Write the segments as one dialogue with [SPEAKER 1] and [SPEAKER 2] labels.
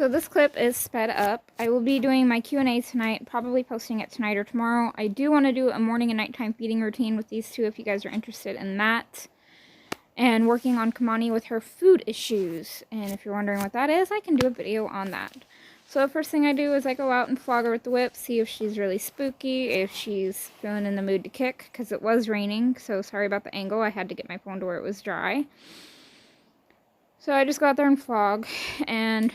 [SPEAKER 1] So this clip is sped up. I will be doing my Q&A tonight, probably posting it tonight or tomorrow. I do want to do a morning and nighttime feeding routine with these two if you guys are interested in that. And working on Kimani with her food issues. And if you're wondering what that is, I can do a video on that. So the first thing I do is I go out and flog her with the whip, see if she's really spooky, if she's feeling in the mood to kick, because it was raining, so sorry about the angle. I had to get my phone to where it was dry. So I just go out there and flog, and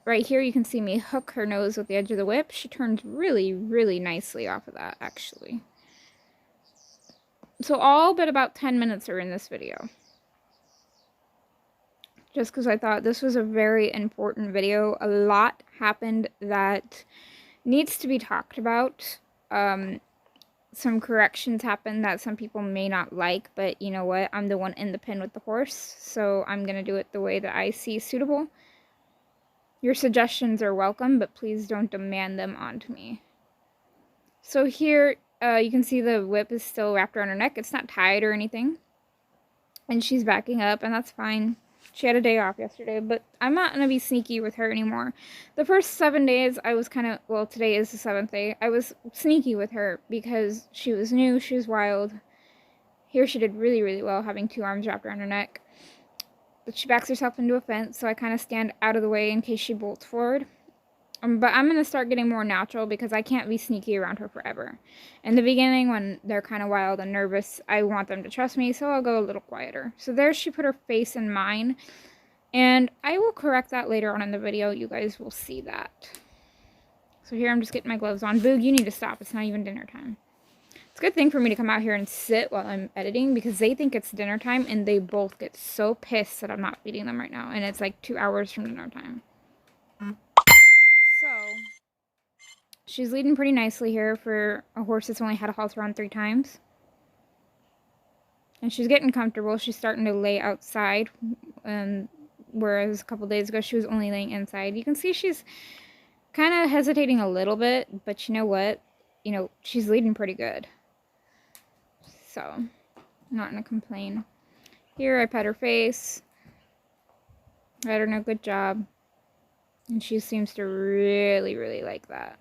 [SPEAKER 1] right here you can see me hook her nose with the edge of the whip. She turns really, really nicely off of that, actually. So all but about 10 minutes are in this video. Just because I thought this was a very important video. A lot happened that needs to be talked about. Some corrections happened that some people may not like, but you know what? I'm the one in the pen with the horse, so I'm going to do it the way that I see suitable. Your suggestions are welcome, but please don't demand them onto me. So here, you can see the whip is still wrapped around her neck. It's not tied or anything. And she's backing up, and that's fine. She had a day off yesterday, but I'm not going to be sneaky with her anymore. The first 7 days, I was kind of, well, today is the 7th day. I was sneaky with her because she was new, she was wild. Here she did really, really well, having 2 arms wrapped around her neck. But she backs herself into a fence, so I kind of stand out of the way in case she bolts forward. But I'm going to start getting more natural because I can't be sneaky around her forever. In the beginning, when they're kind of wild and nervous, I want them to trust me, so I'll go a little quieter. So there she put her face in mine, and I will correct that later on in the video. You guys will see that. So here I'm just getting my gloves on. Boog, you need to stop. It's not even dinner time. It's a good thing for me to come out here and sit while I'm editing because they think it's dinner time, and they both get so pissed that I'm not feeding them right now, and it's like 2 hours from dinner time. So, she's leading pretty nicely here for a horse that's only had a halter on 3 times. And she's getting comfortable. She's starting to lay outside, whereas a couple days ago she was only laying inside. You can see she's kind of hesitating a little bit, but you know what? You know, she's leading pretty good. So, I'm not going to complain. Here I pet her face. I don't know, good job. And she seems to really, really like that.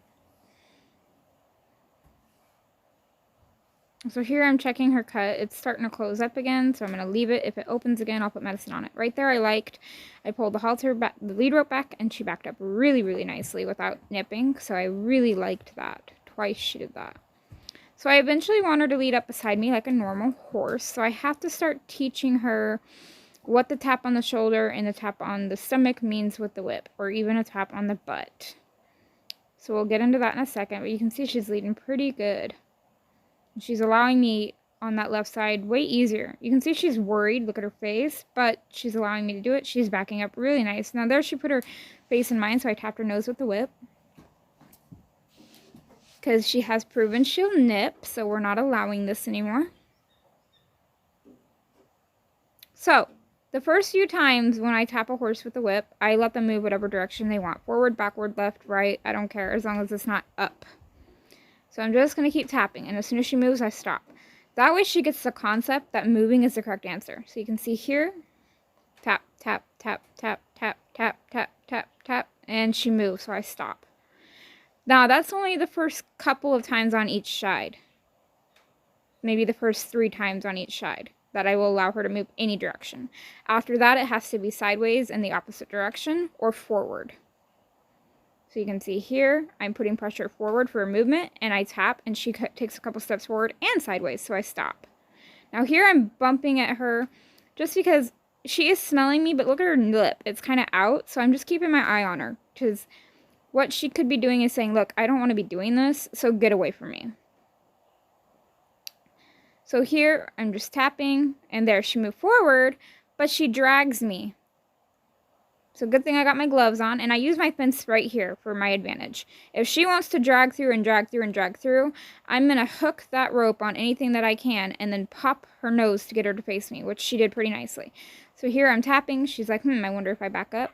[SPEAKER 1] So here I'm checking her cut. It's starting to close up again, so I'm going to leave it. If it opens again, I'll put medicine on it. Right there I pulled the halter back, the lead rope back, and she backed up really, really nicely without nipping. So I really liked that. Twice she did that. So I eventually want her to lead up beside me like a normal horse. So I have to start teaching her what the tap on the shoulder and the tap on the stomach means with the whip, or even a tap on the butt. So we'll get into that in a second, but you can see she's leading pretty good. She's allowing me on that left side way easier. You can see she's worried, look at her face, but she's allowing me to do it. She's backing up really nice. Now there she put her face in mine, so I tapped her nose with the whip. Because she has proven she'll nip, so we're not allowing this anymore. So, the first few times when I tap a horse with the whip, I let them move whatever direction they want. Forward, backward, left, right, I don't care, as long as it's not up. So I'm just going to keep tapping, and as soon as she moves, I stop. That way she gets the concept that moving is the correct answer. So you can see here, tap, tap, tap, tap, tap, tap, tap, tap, tap, and she moves, so I stop. Now, that's only the first couple of times on each side. Maybe the first 3 times on each side that I will allow her to move any direction. After that, it has to be sideways in the opposite direction or forward. So you can see here, I'm putting pressure forward for a movement, and I tap, and she takes a couple steps forward and sideways, so I stop. Now here I'm bumping at her just because she is smelling me, but look at her lip. It's kind of out, so I'm just keeping my eye on her, because what she could be doing is saying, look, I don't want to be doing this, so get away from me. So here, I'm just tapping, and there she moved forward, but she drags me. So good thing I got my gloves on, and I use my fence right here for my advantage. If she wants to drag through and drag through and drag through, I'm going to hook that rope on anything that I can and then pop her nose to get her to face me, which she did pretty nicely. So here I'm tapping. She's like, I wonder if I back up.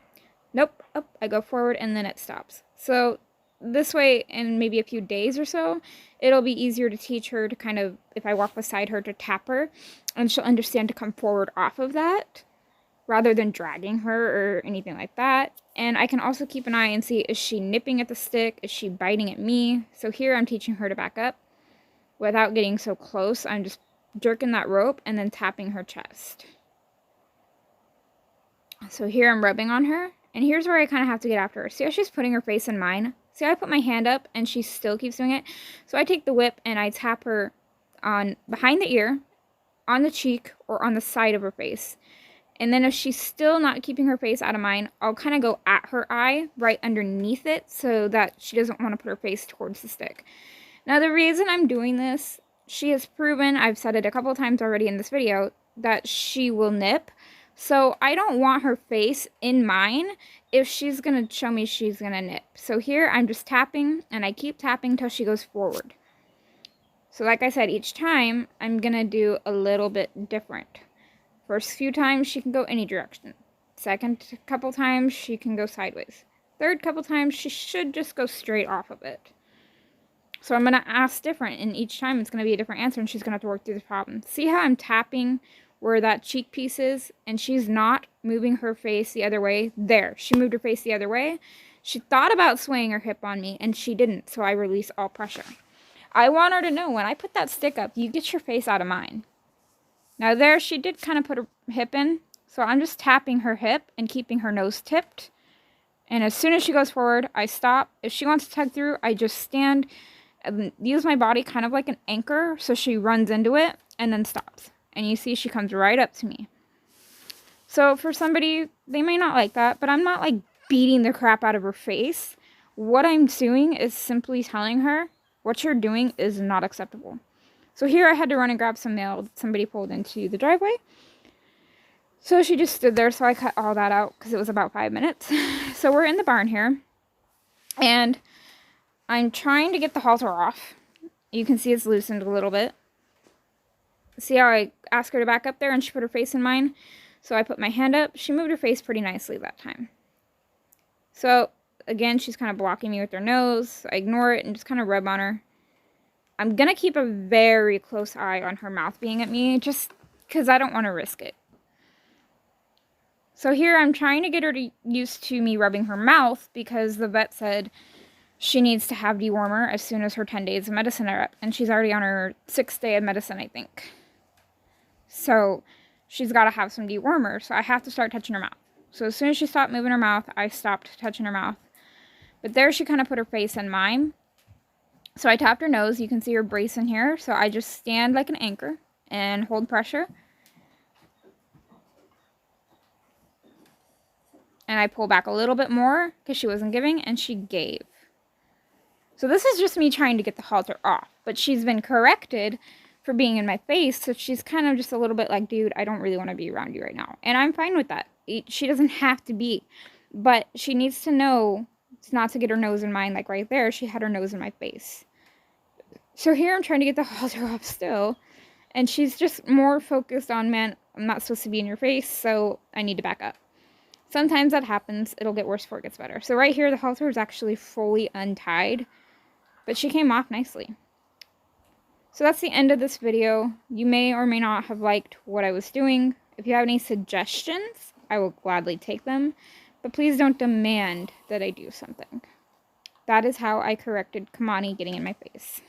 [SPEAKER 1] Nope. Up. I go forward, and then it stops. So this way, in maybe a few days or so, it'll be easier to teach her to kind of, if I walk beside her, to tap her, and she'll understand to come forward off of that, rather than dragging her or anything like that. And I can also keep an eye and see, is she nipping at the stick? Is she biting at me? So here I'm teaching her to back up without getting so close. I'm just jerking that rope and then tapping her chest. So here I'm rubbing on her, and here's where I kind of have to get after her. See how she's putting her face in mine? See how I put my hand up and she still keeps doing it? So I take the whip and I tap her on behind the ear, on the cheek, or on the side of her face. And then if she's still not keeping her face out of mine, I'll kind of go at her eye right underneath it so that she doesn't want to put her face towards the stick. Now the reason I'm doing this, she has proven, I've said it a couple of times already in this video, that she will nip. So I don't want her face in mine if she's going to show me she's going to nip. So here I'm just tapping, and I keep tapping until she goes forward. So like I said, each time I'm going to do a little bit different. First few times she can go any direction. Second couple times she can go sideways. Third couple times she should just go straight off of it. So I'm going to ask different, and each time it's going to be a different answer, and she's going to have to work through the problem. See how I'm tapping where that cheek piece is, and she's not moving her face the other way? There, she moved her face the other way. She thought about swaying her hip on me, and she didn't, so I release all pressure. I want her to know, when I put that stick up, you get your face out of mine. Now there, she did kind of put her hip in, so I'm just tapping her hip and keeping her nose tipped. And as soon as she goes forward, I stop. If she wants to tug through, I just stand and use my body kind of like an anchor, so she runs into it and then stops. And you see she comes right up to me. So for somebody, they may not like that, but I'm not like beating the crap out of her face. What I'm doing is simply telling her, what you're doing is not acceptable. So here I had to run and grab some mail that somebody pulled into the driveway. So she just stood there, so I cut all that out because it was about 5 minutes. So we're in the barn here, and I'm trying to get the halter off. You can see it's loosened a little bit. See how I asked her to back up there and she put her face in mine? So I put my hand up. She moved her face pretty nicely that time. So again, she's kind of blocking me with her nose. I ignore it and just kind of rub on her. I'm going to keep a very close eye on her mouth being at me, just because I don't want to risk it. So here I'm trying to get her used to me rubbing her mouth, because the vet said she needs to have dewormer as soon as her 10 days of medicine are up. And she's already on her 6th day of medicine, I think. So she's got to have some dewormer, so I have to start touching her mouth. So as soon as she stopped moving her mouth, I stopped touching her mouth. But there she kind of put her face in mine. So I tapped her nose. You can see her brace in here. So I just stand like an anchor and hold pressure. And I pull back a little bit more because she wasn't giving, and she gave. So this is just me trying to get the halter off. But she's been corrected for being in my face, so she's kind of just a little bit like, dude, I don't really want to be around you right now. And I'm fine with that. She doesn't have to be. But she needs to know it's not to get her nose in mine, like right there. She had her nose in my face. So here I'm trying to get the halter off still. And she's just more focused on, man, I'm not supposed to be in your face, so I need to back up. Sometimes that happens. It'll get worse before it gets better. So right here, the halter is actually fully untied. But she came off nicely. So that's the end of this video. You may or may not have liked what I was doing. If you have any suggestions, I will gladly take them. But please don't demand that I do something. That is how I corrected Kimani getting in my face.